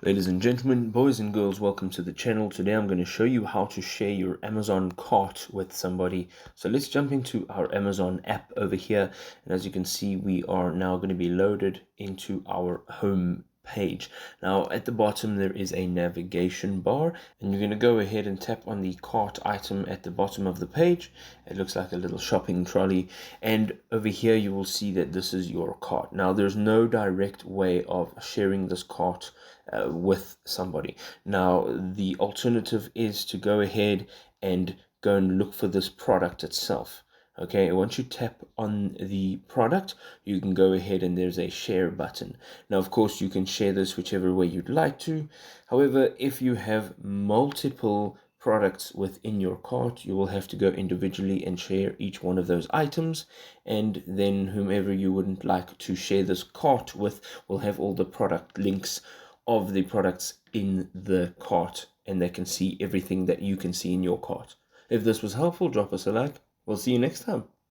Ladies and gentlemen, boys and girls, welcome to the channel. Today I'm going to show you how to share your Amazon cart with somebody. So let's jump into our Amazon app over here. And as you can see, we are now going to be loaded into our home page. Now at the bottom there is a navigation bar, and you're going to go ahead and tap on the cart item at the bottom of the page. It looks like a little shopping trolley, and over here you will see that this is your cart. Now there's no direct way of sharing this cart with somebody. Now the alternative is to go ahead and go and look for this product itself. Okay, once you tap on the product, you can go ahead and there's a share button. Now, of course, you can share this whichever way you'd like to. However, if you have multiple products within your cart, you will have to go individually and share each one of those items, and then whomever you wouldn't like to share this cart with will have all the product links of the products in the cart, and they can see everything that you can see in your cart. If this was helpful, drop us a like. We'll see you next time.